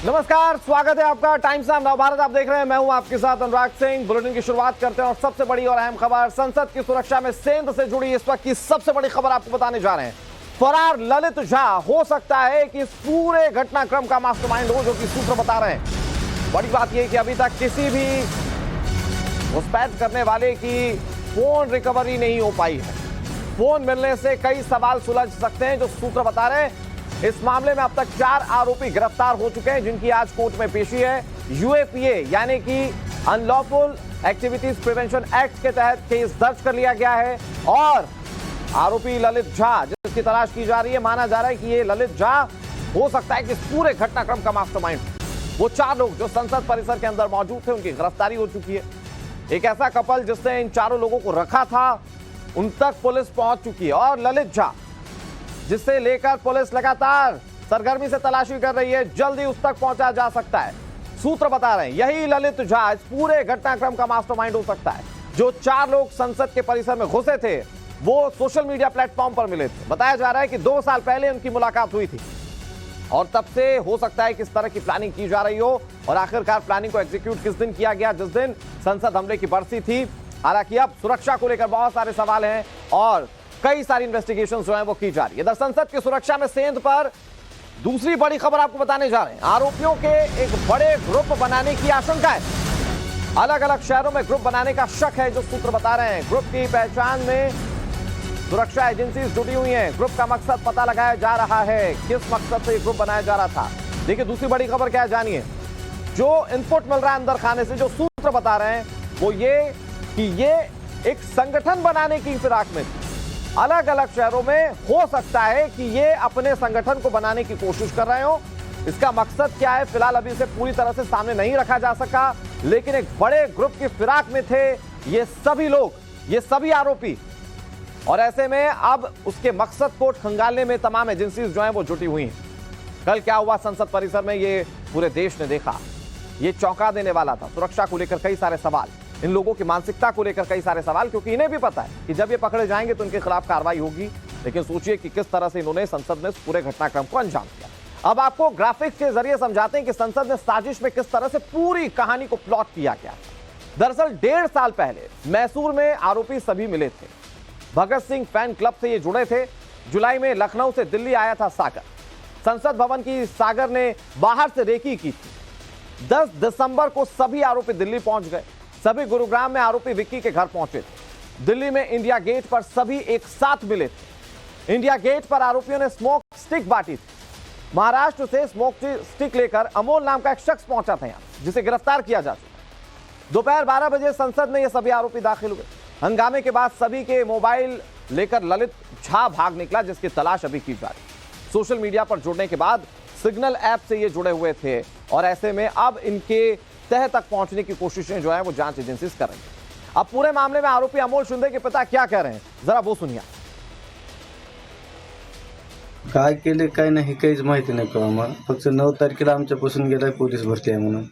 नमस्कार, स्वागत है आपका टाइम्स ऑफ नवभारत। आप देख रहे हैं, मैं हूं आपके साथ अनुराग सिंह। बुलेटिन की शुरुआत करते हैं और सबसे बड़ी और अहम खबर, संसद की सुरक्षा में सेंध से जुड़ी इस वक्त की सबसे बड़ी खबर आपको बताने जा रहे हैं। फरार ललित झा हो सकता है कि इस पूरे घटनाक्रम का मास्टरमाइंड हो, जो कि सूत्र बता रहे हैं। बड़ी बात यह कि अभी तक किसी भी घुसपैठ करने वाले की फोन रिकवरी नहीं हो पाई है। फोन मिलने से कई सवाल सुलझ सकते हैं, जो सूत्र बता रहे हैं। इस मामले में अब तक 4 आरोपी गिरफ्तार हो चुके हैं, जिनकी आज कोर्ट में पेशी है। यूएपीए यानी कि अनलॉफुल एक्टिविटीज प्रिवेंशन एक्ट के तहत केस दर्ज कर लिया गया है और आरोपी ललित झा, जिसकी तलाश की जा रही है, माना जा रहा है कि ये ललित झा हो सकता है कि इस पूरे घटनाक्रम का मास्टरमाइंड। वो 4 लोग जो संसद परिसर के अंदर मौजूद थे, उनकी गिरफ्तारी हो चुकी है। एक ऐसा कपल जिसने इन 4 लोगों को रखा था, उन तक पुलिस पहुंच चुकी है और ललित झा, जिससे लेकर पुलिस लगातार सरगर्मी से तलाशी कर रही है, जल्दी उस तक पहुंचा जा सकता है। सूत्र बता रहे हैं यही ललित झा इस पूरे घटनाक्रम का मास्टरमाइंड हो सकता है। जो 4 लोग संसद के परिसर में घुसे थे, वो सोशल मीडिया प्लेटफॉर्म पर मिले थे। बताया जा रहा है कि 2 साल पहले उनकी मुलाकात हुई थी और तब से हो सकता है कि इस तरह की प्लानिंग की जा रही हो और आखिरकार प्लानिंग को एग्जीक्यूट किस दिन किया गया, जिस दिन संसद हमले की बरसी थी। हालांकि अब सुरक्षा को लेकर बहुत सारे सवाल हैं और कई सारी इन्वेस्टिगेशन जो है वो की जा रही है। इधर संसद की सुरक्षा में सेंध पर दूसरी बड़ी खबर आपको बताने जा रहे हैं। आरोपियों के एक बड़े ग्रुप बनाने की आशंका है। अलग अलग शहरों में ग्रुप बनाने का शक है, जो सूत्र बता रहे हैं। ग्रुप की पहचान में सुरक्षा एजेंसी जुटी हुई हैं। ग्रुप का मकसद पता लगाया जा रहा है, किस मकसद से ग्रुप बनाया जा रहा था। देखिए दूसरी बड़ी खबर क्या है, जानिए। जो इनपुट मिल रहा है अंदर खाने से, जो सूत्र बता रहे हैं वो ये कि ये एक संगठन बनाने की फिराक में अलग अलग शहरों में हो सकता है कि ये अपने संगठन को बनाने की कोशिश कर रहे हो। इसका मकसद क्या है, फिलहाल अभी इसे पूरी तरह से सामने नहीं रखा जा सका, लेकिन एक बड़े ग्रुप की फिराक में थे ये सभी लोग, ये सभी आरोपी। और ऐसे में अब उसके मकसद को खंगालने में तमाम एजेंसीज जो हैं वो जुटी हुई हैं। कल क्या हुआ संसद परिसर में, ये पूरे देश ने देखा। ये चौंका देने वाला था। सुरक्षा को लेकर कई सारे सवाल, इन लोगों की मानसिकता को लेकर कई सारे सवाल, क्योंकि इन्हें भी पता है कि जब ये पकड़े जाएंगे तो इनके खिलाफ कार्रवाई होगी। लेकिन सोचिए कि किस तरह से इन्होंने संसद में पूरे घटनाक्रम को अंजाम दिया। अब आपको ग्राफिक्स के जरिए समझाते हैं कि संसद में साजिश में किस तरह से पूरी कहानी को प्लॉट किया गया। दरअसल 1.5 साल पहले मैसूर में आरोपी सभी मिले थे। भगत सिंह फैन क्लब से ये जुड़े थे। जुलाई में लखनऊ से दिल्ली आया था सागर। संसद भवन की सागर ने बाहर से रेकी की थी। 10 दिसंबर को सभी आरोपी दिल्ली पहुंच गए। सभी गुरुग्राम में आरोपी विक्की के घर पहुंचे थे। दिल्ली में इंडिया गेट पर सभी एक साथ मिले थे। इंडिया गेट पर आरोपियों ने स्मोक स्टिक बांटी थी। महाराष्ट्र से स्मोक स्टिक लेकर अमोल नाम का एक शख्स पहुंचा था यहां, जिसे गिरफ्तार किया जा चुका। दोपहर 12 बजे संसद में ये सभी आरोपी दाखिल हुए। हंगामे के बाद सभी के मोबाइल लेकर ललित झा भाग निकला, जिसकी तलाश अभी की जा रही। सोशल मीडिया पर जुड़ने के बाद सिग्नल ऐप से ये जुड़े हुए थे और ऐसे में अब इनके तह तक पहुंचने की कोशिशें जो है वो जांच एजेंसीज कर रही है। अब पूरे मामले में आरोपी अमोल शिंदे के पिता क्या कह रहे हैं, जरा वो सुनिए। काय केले काय नाही काहीच माहिती नाही का आम्हाला, फक्त 9 तारखेला आमच्यापासून गेलाय पोलीस भरती आहे म्हणून।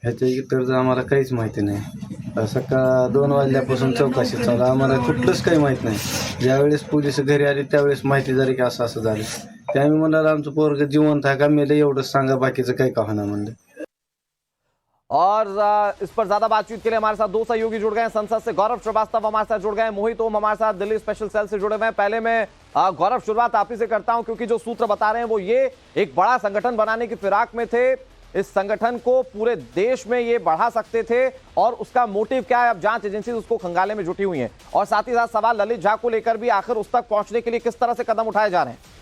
ह्याच्या इतर आम्हाला काहीच माहिती नाही। सकाळ 2 वाजल्यापासून चौकशी चालू, आम्हाला कुठलंच काही माहित नाही। ज्यावेळेस पोलीस घरी आले त्यावेळेस माहिती झाली की असं असं झालं। ते आम्ही म्हणाला आमचं पोरग जिवंत आहे का मेलं एवढंच सांगा, बाकीचं काही का होणार म्हणलं। और इस पर ज्यादा बातचीत के लिए हमारे साथ 2 सहयोगी जुड़ गए हैं। संसद से गौरव श्रीवास्तव हमारे साथ जुड़ गए, मोहित ओम हमारे साथ दिल्ली स्पेशल सेल से जुड़े हुए हैं। पहले मैं गौरव शुरुआत आप ही से करता हूं, क्योंकि जो सूत्र बता रहे हैं वो ये एक बड़ा संगठन बनाने की फिराक में थे। इस संगठन को पूरे देश में ये बढ़ा सकते थे और उसका मोटिव क्या है, अब जांच एजेंसी उसको खंगालने में जुटी हुई है। और साथ ही साथ सवाल ललित झा को लेकर भी, आखिर उस तक पहुंचने के लिए किस तरह से कदम उठाए जा रहे हैं।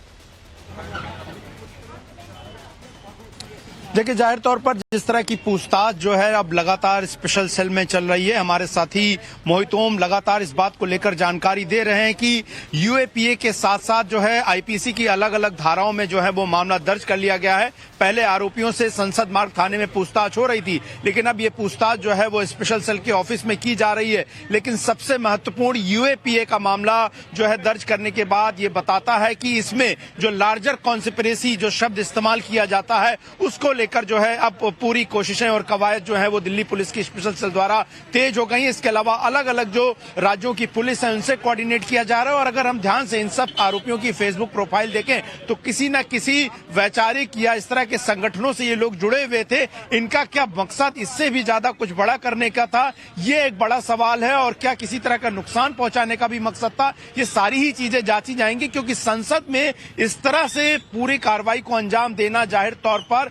देखिए, जाहिर तौर पर जिस तरह की पूछताछ जो है अब लगातार स्पेशल सेल में चल रही है, हमारे साथी मोहित ओम लगातार इस बात को लेकर जानकारी दे रहे हैं कि यूएपीए के साथ साथ जो है आईपीसी की अलग अलग धाराओं में जो है वो मामला दर्ज कर लिया गया है। पहले आरोपियों से संसद मार्ग थाने में पूछताछ हो रही थी, लेकिन अब ये पूछताछ जो है वो स्पेशल सेल के ऑफिस में की जा रही है। लेकिन सबसे महत्वपूर्ण यूएपीए का मामला जो है दर्ज करने के बाद ये बताता है कि इसमें जो लार्जर कॉन्स्पिरेसी जो शब्द इस्तेमाल किया जाता है उसको लेकर जो है अब पूरी कोशिशें और कवायद जो है वो दिल्ली पुलिस की स्पेशल सेल द्वारा तेज हो गई है। इसके अलावा अलग अलग जो राज्यों की पुलिस है उनसे कोऑर्डिनेट किया जा रहा है। और अगर हम ध्यान से इन सब आरोपियों की फेसबुक प्रोफाइल देखें तो किसी न किसी वैचारिक या इस तरह के संगठनों से ये लोग जुड़े हुए थे। इनका क्या मकसद इससे भी ज्यादा कुछ बड़ा करने का था, ये एक बड़ा सवाल है। और क्या किसी तरह का नुकसान पहुंचाने का भी मकसद था, ये सारी ही चीजें जांची जाएंगी। क्योंकि संसद में इस तरह से पूरी कार्रवाई को अंजाम देना जाहिर तौर पर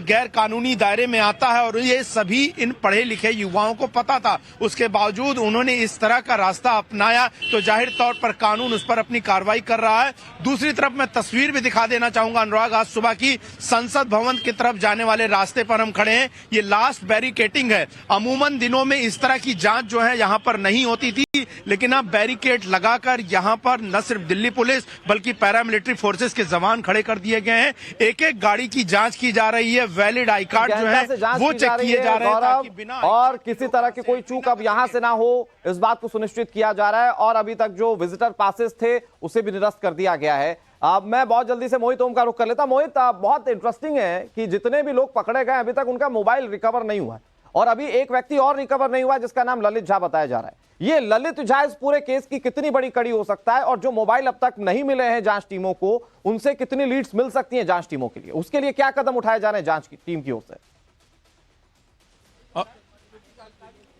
गैर कानूनी दायरे में आता है और ये सभी इन पढ़े लिखे युवाओं को पता था। उसके बावजूद उन्होंने इस तरह का रास्ता अपनाया तो जाहिर तौर पर कानून उस पर अपनी कार्रवाई कर रहा है। दूसरी तरफ मैं तस्वीर भी दिखा देना चाहूंगा अनुराग, आज सुबह की संसद भवन की तरफ जाने वाले रास्ते पर हम खड़े हैं। ये लास्ट बैरिकेटिंग है। अमूमन दिनों में इस तरह की जांच जो है यहाँ पर नहीं होती थी, लेकिन अब बैरिकेड लगाकर यहाँ पर न सिर्फ दिल्ली पुलिस बल्कि पैरामिलिट्री फोर्सेस के जवान खड़े कर दिए गए हैं। एक एक गाड़ी की जांच की जा रही है। वैलिड आई कार्ड जो है वो चेक किए जा रहे हैं ताकि बिना और किसी तरह की कोई चूक अब यहां से ना हो, इस बात को सुनिश्चित किया जा रहा है। और अभी तक जो विजिटर पासेस थे उसे भी निरस्त कर दिया गया है। अब मैं बहुत जल्दी से मोहित ओम का रुख कर लेता। मोहित, बहुत इंटरेस्टिंग है कि जितने भी लोग पकड़े गए अभी तक उनका मोबाइल रिकवर नहीं हुआ है और अभी एक व्यक्ति और रिकवर नहीं हुआ जिसका नाम ललित झा बताया जा रहा है। ये ललित झा इस पूरे केस की कितनी बड़ी कड़ी हो सकता है और जो मोबाइल अब तक नहीं मिले हैं जांच टीमों को, उनसे कितनी लीड्स मिल सकती हैं जांच टीमों के लिए, उसके लिए क्या कदम उठाए जा रहे हैं जांच की टीम की ओर से?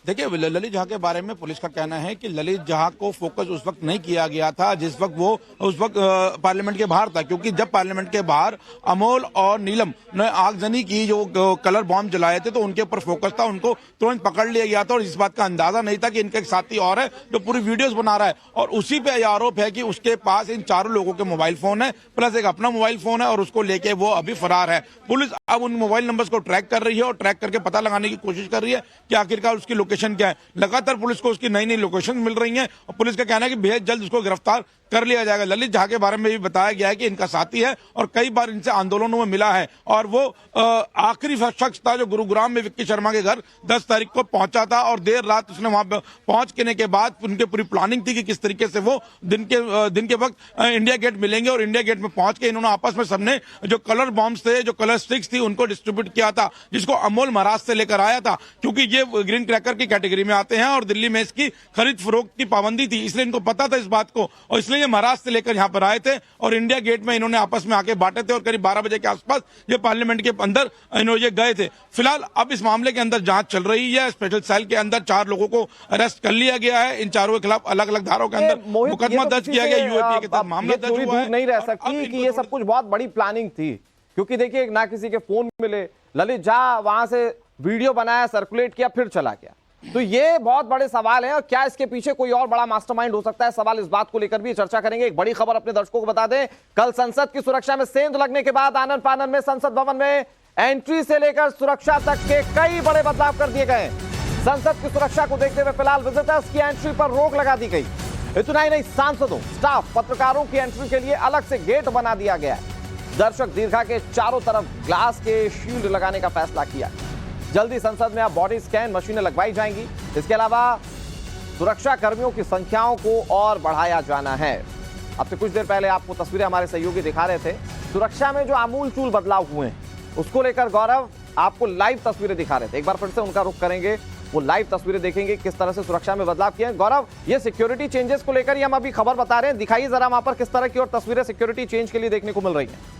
देखिए, ललित झा के बारे में पुलिस का कहना है कि ललित झा को फोकस उस वक्त नहीं किया गया था जिस वक्त वो पार्लियामेंट के बाहर था, क्योंकि जब पार्लियामेंट के बाहर अमोल और नीलम ने आगजनी की, जो कलर बॉम्ब जलाए थे, तो उनके ऊपर फोकस था। उनको तुरंत पकड़ लिया गया था और इस बात का अंदाजा नहीं था कि इनका एक साथी और है जो पूरी वीडियोस बना रहा है और उसी पे आरोप है कि उसके पास इन चारों लोगों के मोबाइल फोन है प्लस एक अपना मोबाइल फोन है और उसको लेके वो अभी फरार है। पुलिस अब उन मोबाइल नंबर्स को ट्रैक कर रही है और ट्रैक करके पता लगाने की कोशिश कर रही है कि आखिरकार उसकी लोकेशन क्या है। लगातार पुलिस को उसकी नई नई लोकेशन मिल रही हैं और पुलिस का कहना है कि बेहद जल्द उसको गिरफ्तार कर लिया जाएगा। ललित झा के बारे में भी बताया गया है कि इनका साथी है और कई बार इनसे आंदोलनों में मिला है और वो आखिरी शख्स था जो गुरुग्राम में विक्की शर्मा के घर 10 तारीख को पहुंचा था और देर रात उसने वहां पहुंचने के बाद उनकी पूरी प्लानिंग थी कि किस तरीके से वो दिन के वक्त इंडिया गेट मिलेंगे और इंडिया गेट में पहुंच के इन्होंने आपस में सबने जो कलर बॉम्ब्स थे, जो कलर स्टिक्स थी, उनको डिस्ट्रीब्यूट किया था, जिसको अमोल महाराष्ट्र से लेकर आया था, क्योंकि ये ग्रीन क्रैकर की कैटेगरी में आते हैं और दिल्ली में इसकी खरीद फरोख्त की पाबंदी थी, इसलिए इनको पता था इस बात को और इसलिए ये महाराष्ट्र से लेकर यहाँ पर आए थे और इंडिया गेट में इन्होंने आपस में आके बांटे थे और करीब 12 बजे के आसपास ये पार्लियामेंट के अंदर इन्होंने गए थे। फिलहाल अब इस मामले के अंदर जांच चल रही है। स्पेशल सेल के अंदर 4 लोगों को अरेस्ट कर लिया गया है। इन चारों के खिलाफ अलग अलग धाराओं के अंदर मुकदमा दर्ज किया गया। यूएपीए के तहत मामला दर्ज हुआ है। नहीं रह सकती कि ये सब कुछ बहुत बड़ी प्लानिंग थी, क्योंकि देखिए ना किसी के फोन मिले, ललित झा वहां से वीडियो बनाया, सर्कुलेट किया, फिर चला गया। तो ये बहुत बड़े सवाल है और क्या इसके पीछे कोई और बड़ा मास्टरमाइंड हो सकता है, सवाल इस बात को लेकर भी चर्चा करेंगे। एक बड़ी खबर अपने दर्शकों को बता दें, कल संसद की सुरक्षा में सेंध लगने के बाद आनन फानन में संसद भवन में एंट्री से लेकर सुरक्षा तक के कई बड़े बदलाव कर दिए गए। संसद की सुरक्षा को देखते हुए फिलहाल विजिटर्स की एंट्री पर रोक लगा दी गई। इतना ही नहीं, सांसदों, स्टाफ, पत्रकारों की एंट्री के लिए अलग से गेट बना दिया गया है। दर्शक दीर्घा के चारों तरफ ग्लास के शील्ड लगाने का फैसला किया। जल्दी संसद में अब बॉडी स्कैन मशीनें लगवाई जाएंगी। इसके अलावा सुरक्षा कर्मियों की संख्याओं को और बढ़ाया जाना है। अब से कुछ देर पहले आपको तस्वीरें हमारे सहयोगी दिखा रहे थे। सुरक्षा में जो आमूलचूल बदलाव हुए हैं उसको लेकर गौरव आपको लाइव तस्वीरें दिखा रहे थे। एक बार फिर से उनका रुख करेंगे, वो लाइव तस्वीरें देखेंगे किस तरह से सुरक्षा में बदलाव किए हैं। गौरव, ये सिक्योरिटी चेंजेस को लेकर हम अभी खबर बता रहे हैं, दिखाइए जरा वहां पर किस तरह की और तस्वीरें सिक्योरिटी चेंज के लिए देखने को मिल रही हैं।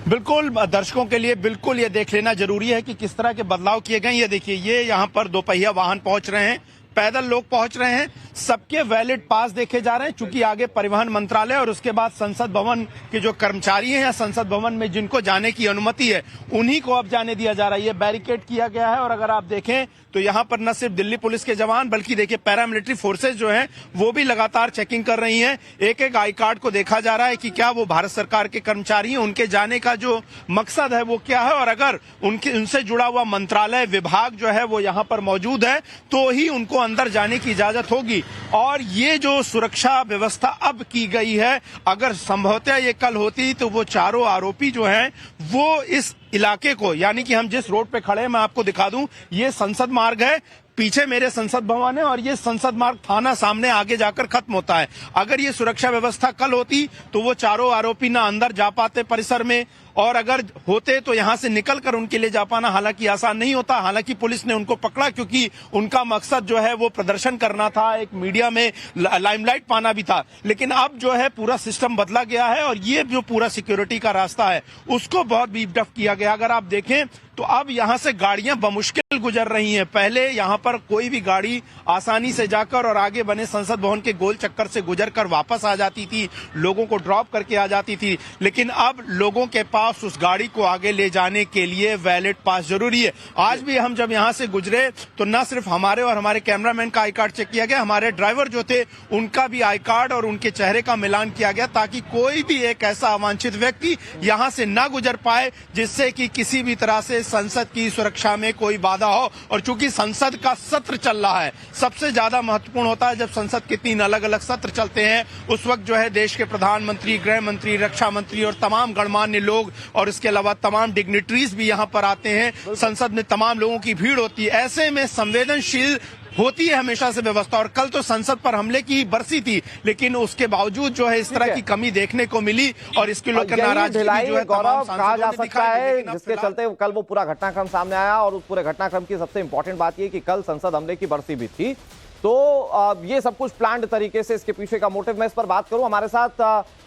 बिल्कुल, दर्शकों के लिए बिल्कुल ये देख लेना जरूरी है कि किस तरह के बदलाव किए गए। ये देखिए, ये यहाँ पर दोपहिया वाहन पहुंच रहे हैं, पैदल लोग पहुंच रहे हैं, सबके वैलिड पास देखे जा रहे हैं, चूंकि आगे परिवहन मंत्रालय और उसके बाद संसद भवन के जो कर्मचारी हैं या संसद भवन में जिनको जाने की अनुमति है उन्हीं को अब जाने दिया जा रहा है। ये बैरिकेड किया गया है और अगर आप देखें तो यहाँ पर न सिर्फ दिल्ली पुलिस के जवान बल्कि देखिए पैरामिलिट्री फोर्सेज जो हैं वो भी लगातार चेकिंग कर रही हैं। एक एक आई कार्ड को देखा जा रहा है कि क्या वो भारत सरकार के कर्मचारी हैं, उनके जाने का जो मकसद है वो क्या है और अगर उनसे जुड़ा हुआ मंत्रालय, विभाग जो है वो यहाँ पर मौजूद है तो ही उनको अंदर जाने की इजाजत होगी। और ये जो सुरक्षा व्यवस्था अब की गई है, अगर संभवतः ये कल होती तो वो चारों आरोपी जो हैं वो इस इलाके को, यानी कि हम जिस रोड पे खड़े हैं मैं आपको दिखा दूं, ये संसद मार्ग है, पीछे मेरे संसद भवन है और ये संसद मार्ग थाना सामने आगे जाकर खत्म होता है। अगर ये सुरक्षा व्यवस्था कल होती तो वो चारों आरोपी ना अंदर जा पाते परिसर में और अगर होते तो यहां से निकल कर उनके लिए जा पाना हालांकि आसान नहीं होता। हालांकि पुलिस ने उनको पकड़ा क्योंकि उनका मकसद जो है वो प्रदर्शन करना था, एक मीडिया में लाइमलाइट पाना भी था। लेकिन अब जो है पूरा सिस्टम बदला गया है और ये जो पूरा सिक्योरिटी का रास्ता है उसको बहुत बीफ अप किया गया। अगर आप देखें तो अब यहां से गाड़ियां बमुश्किल गुजर रही हैं। पहले यहां पर कोई भी गाड़ी आसानी से जाकर और आगे बने संसद भवन के गोल चक्कर से गुजरकर वापस आ जाती थी, लोगों को ड्रॉप करके आ जाती थी। लेकिन अब लोगों के पास उस गाड़ी को आगे ले जाने के लिए वैलिड पास जरूरी है। आज भी हम जब यहां से गुजरे तो न सिर्फ हमारे और हमारे कैमरामैन का आई कार्ड चेक किया गया, हमारे ड्राइवर जो थे उनका भी आई कार्ड और उनके चेहरे का मिलान किया गया ताकि कोई भी एक ऐसा अवांछित व्यक्ति यहां से ना गुजर पाए जिससे कि किसी भी तरह से संसद की सुरक्षा में कोई बाधा हो। और चूंकि संसद का सत्र चल रहा है, सबसे ज्यादा महत्वपूर्ण होता है जब संसद के 3 अलग अलग सत्र चलते हैं, उस वक्त जो है देश के प्रधानमंत्री, गृह मंत्री, रक्षा मंत्री और तमाम गणमान्य लोग और इसके अलावा तमाम डिग्निटरीज भी यहां पर आते हैं। संसद में तमाम लोगों की भीड़ होती है, ऐसे में संवेदनशील होती है हमेशा से व्यवस्था। और कल तो संसद पर हमले की बरसी थी, लेकिन उसके बावजूद जो है इस तरह की कमी देखने को मिली और इसके लेकर नाराजगी जो है गौरव कहा जा सकता है, जिसके चलते कल वो पूरा घटनाक्रम सामने आया। और उस पूरे घटनाक्रम की सबसे इंपॉर्टेंट बात ये कि कल संसद हमले की बरसी भी थी, तो ये सब कुछ प्लान्ड तरीके से इसके पीछे का मोटिव। मैं इस पर बात करूं, हमारे साथ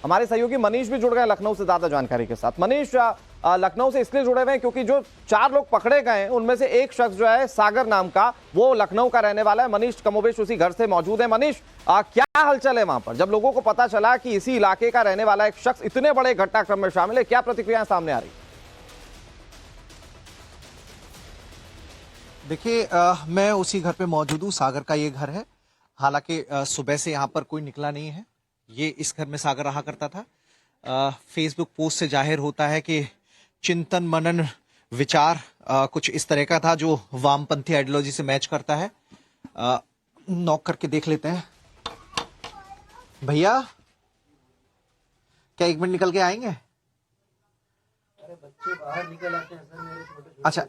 हमारे सहयोगी मनीष भी जुड़ गए लखनऊ से ज्यादा जानकारी के साथ। मनीष, लखनऊ से इसलिए जुड़े हुए हैं क्योंकि जो 4 लोग पकड़े गए उनमें से एक शख्स जो है सागर नाम का, वो लखनऊ का रहने वाला है। मनीष कमोबेश उसी घर से मौजूद है। मनीष, क्या हलचल है वहां पर जब लोगों को पता चला कि इसी इलाके का रहने वाला एक शख्स इतने बड़े घटनाक्रम में शामिल है, क्या प्रतिक्रियाएं सामने आ रही? देखिए, मैं उसी घर पे मौजूद हूँ, सागर का ये घर है। हालांकि सुबह से यहाँ पर कोई निकला नहीं है। ये इस घर में सागर रहा करता था। फेसबुक पोस्ट से जाहिर होता है कि चिंतन मनन विचार कुछ इस तरह का था जो वामपंथी आइडियोलॉजी से मैच करता है। नॉक करके देख लेते हैं। भैया, क्या 1 मिनट निकल के आएंगे? बच्चे बाहर निकल आते हैं सर, मेरे छोटे। अच्छा,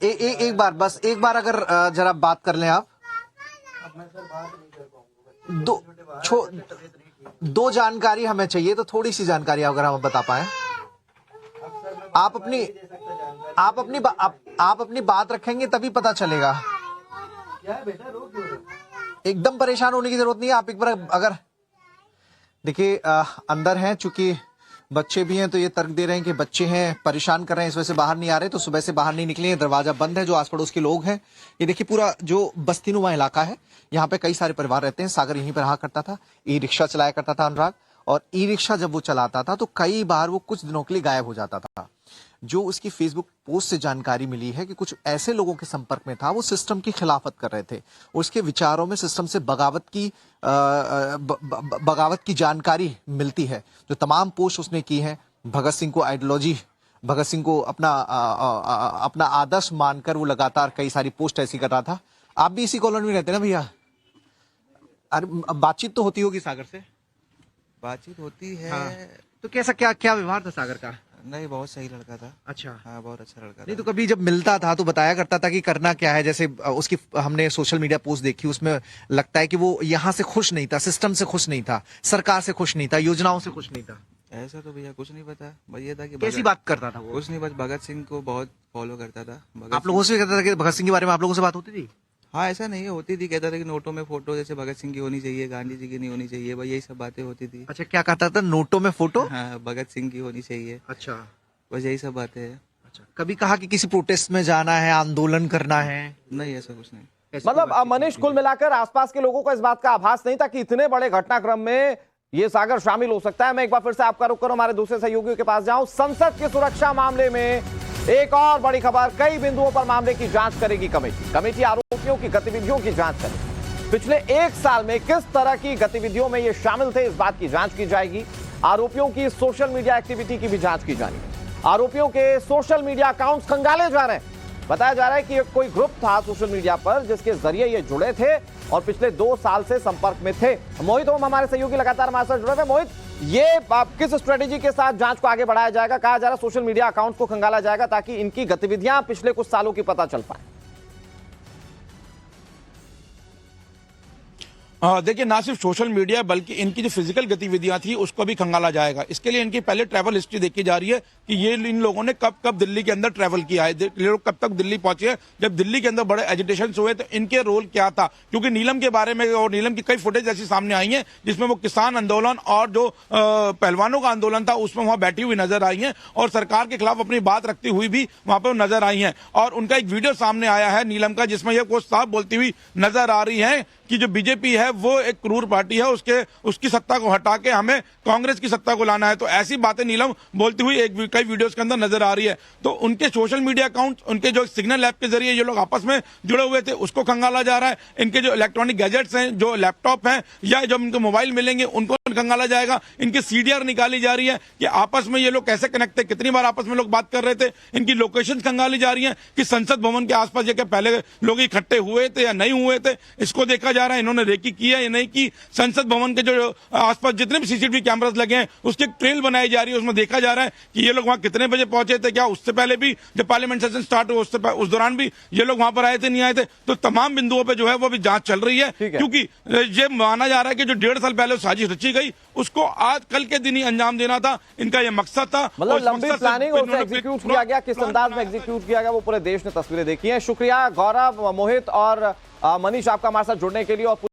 एक बार, बस एक बार अगर जरा बात कर लें आप। अब मैं सर बात नहीं कर पाऊंगा। 2 जानकारी हमें चाहिए, तो थोड़ी सी जानकारी अगर हम बता पाए। आप अपनी बात रखेंगे तभी पता चलेगा। क्या है बेटा, रो क्यों रहे हो? एकदम परेशान होने की जरूरत नहीं है। आप एक बार अगर देखिए, अंदर हैं, चूंकि बच्चे भी हैं तो ये तर्क दे रहे हैं कि बच्चे हैं, परेशान कर रहे हैं, इस वजह से बाहर नहीं आ रहे। तो सुबह से बाहर नहीं निकले हैं, दरवाजा बंद है। जो आस पड़ोस के लोग हैं, ये देखिए पूरा जो बस्तीनुमा इलाका है, यहाँ पे कई सारे परिवार रहते हैं। सागर यहीं पर रहा करता था, ई रिक्शा चलाया करता था अनुराग। और ई रिक्शा जब वो चलाता था तो कई बार वो कुछ दिनों के लिए गायब हो जाता था। जो उसकी फेसबुक पोस्ट से जानकारी मिली है कि कुछ ऐसे लोगों के संपर्क में था, वो सिस्टम की खिलाफत कर रहे थे। उसके विचारों में सिस्टम से बगावत की जानकारी मिलती है। जो तमाम पोस्ट उसने की है, भगत सिंह को आइडियोलॉजी, भगत सिंह को अपना आदर्श मानकर वो लगातार कई सारी पोस्ट ऐसी कर रहा था। आप भी इसी कॉलोनी में रहते हैं ना भैया? अरे, बातचीत तो होती होगी सागर से? बातचीत होती है। हाँ। तो कैसा क्या व्यवहार था सागर का? नहीं, बहुत सही लड़का था। अच्छा। हाँ, बहुत अच्छा लड़का नहीं था। तो कभी जब मिलता था तो बताया करता था कि करना क्या है। जैसे उसकी हमने सोशल मीडिया पोस्ट देखी, उसमें लगता है कि वो यहाँ से खुश नहीं था, सिस्टम से खुश नहीं था, सरकार से खुश नहीं था, योजनाओं से खुश नहीं था। ऐसा तो भैया कुछ नहीं पता। बस ये था कि कैसी बात करता था वो? कुछ नहीं, बस भगत सिंह को बहुत फॉलो करता था। आप लोगों से कहता था कि भगत सिंह के बारे में आप लोगों से बात होती थी? हाँ, ऐसा नहीं है, होती थी। कहता था कि नोटों में फोटो जैसे भगत सिंह की होनी चाहिए, गांधी जी की नहीं होनी चाहिए, भाई यही सब बातें होती थी। अच्छा, क्या कहता था? नोटों में फोटो? हाँ, भगत सिंह की होनी चाहिए। अच्छा, बस यही सब बातें हैं। अच्छा। कभी कहा कि किसी प्रोटेस्ट में जाना है, आंदोलन करना है? नहीं, ऐसा कुछ नहीं। मतलब मनीष, कुल मिलाकर आसपास के लोगों को इस बात का आभास नहीं था कि इतने बड़े घटनाक्रम में ये सागर शामिल हो सकता है। मैं एक बार फिर से आपका रुख करूं, हमारे दूसरे सहयोगियों के पास जाऊं। संसद की सुरक्षा मामले में एक और बड़ी खबर, कई बिंदुओं पर मामले की जांच करेगी कमेटी आरोपियों की गतिविधियों की जांच करेगी। पिछले 1 साल में किस तरह की गतिविधियों में ये शामिल थे, इस बात की जांच की जाएगी। आरोपियों की सोशल मीडिया एक्टिविटी की भी जांच की जाएगी। आरोपियों के सोशल मीडिया अकाउंट्स खंगाले जा रहे हैं। बताया जा रहा है कि कोई ग्रुप था सोशल मीडिया पर जिसके जरिए ये जुड़े थे और पिछले 2 साल से संपर्क में थे। मोहित ओम हमारे सहयोगी लगातार हमारे साथ जुड़े हुए। मोहित, ये किस स्ट्रेटेजी के साथ जांच को आगे बढ़ाया जाएगा? कहा जा रहा है सोशल मीडिया अकाउंट को खंगाला जाएगा ताकि इनकी गतिविधियां पिछले कुछ सालों की पता चल पाए। देखिए, ना सिर्फ सोशल मीडिया बल्कि इनकी जो फिजिकल गतिविधियां थी उसको भी खंगाला जाएगा। इसके लिए इनकी पहले ट्रैवल हिस्ट्री देखी जा रही है कि ये इन लोगों ने कब कब दिल्ली के अंदर ट्रैवल किया है, ये लोग कब तक दिल्ली पहुंचे हैं, जब दिल्ली के अंदर बड़े एजिटेशन हुए तो इनके रोल क्या था। क्योंकि नीलम के बारे में और नीलम की कई फुटेज ऐसी सामने आई है जिसमें वो किसान आंदोलन और जो पहलवानों का आंदोलन था उसमें वहां बैठी हुई नजर आई है और सरकार के खिलाफ अपनी बात रखती हुई भी वहां पर नजर आई है। और उनका एक वीडियो सामने आया है नीलम का जिसमें ये कुछ साफ बोलती हुई नजर आ रही है कि जो बीजेपी है वो एक क्रूर पार्टी है, उसकी सत्ता को हटा के हमें कांग्रेस की सत्ता को लाना है। तो ऐसी बातें नीलम बोलती हुई कई वीडियोस के अंदर नजर आ रही है। तो उनके सोशल मीडिया अकाउंट, उनके जो सिग्नल ऐप के जरिए ये लोग आपस में जुड़े हुए थे उसको खंगाला जा रहा है। इनके जो इलेक्ट्रॉनिक गैजेट्स हैं, जो लैपटॉप हैं या जो इनको मोबाइल मिलेंगे उनको खंगाला जाएगा। इनकी सीडीआर निकाली जा रही है कि आपस में ये लोग कैसे कनेक्ट थे, कितनी बार आपस में लोग बात कर रहे थे। इनकी लोकेशन खंगाली जा रही है कि संसद भवन के आसपास ये पहले लोग इकट्ठे हुए थे या नहीं हुए थे, इसको देखा जा रहा है। इन्होंने रेकी की है या नहीं की। संसद भवन के जो आसपास जितने भी सीसीटीवी कैमरास लगे हैं उसकी एक ट्रेल बनाई जा रही है, उसमें देखा जा रहा है कि ये लोग वहां कितने बजे पहुंचे थे, क्या उससे पहले भी जब पार्लियामेंट सेशन स्टार्ट हुआ उस दौरान भी ये लोग वहां पर आए थे, नहीं आए थे। तो तमाम बिंदुओं पर जो है वो भी जांच चल रही है क्योंकि ये माना जा रहा है कि जो 1.5 साल पहले साजिश रची गई उसको आज कल के दिन ही अंजाम देना था। इनका ये मकसद था। मतलब लंबी प्लानिंग और एग्जीक्यूट किया गया, किस अंदाज में एग्जीक्यूट किया गया वो पूरे देश ने तस्वीरें देखी हैं। शुक्रिया गौरव, मोहित और मनीष आपका हमारे साथ जुड़ने के लिए। और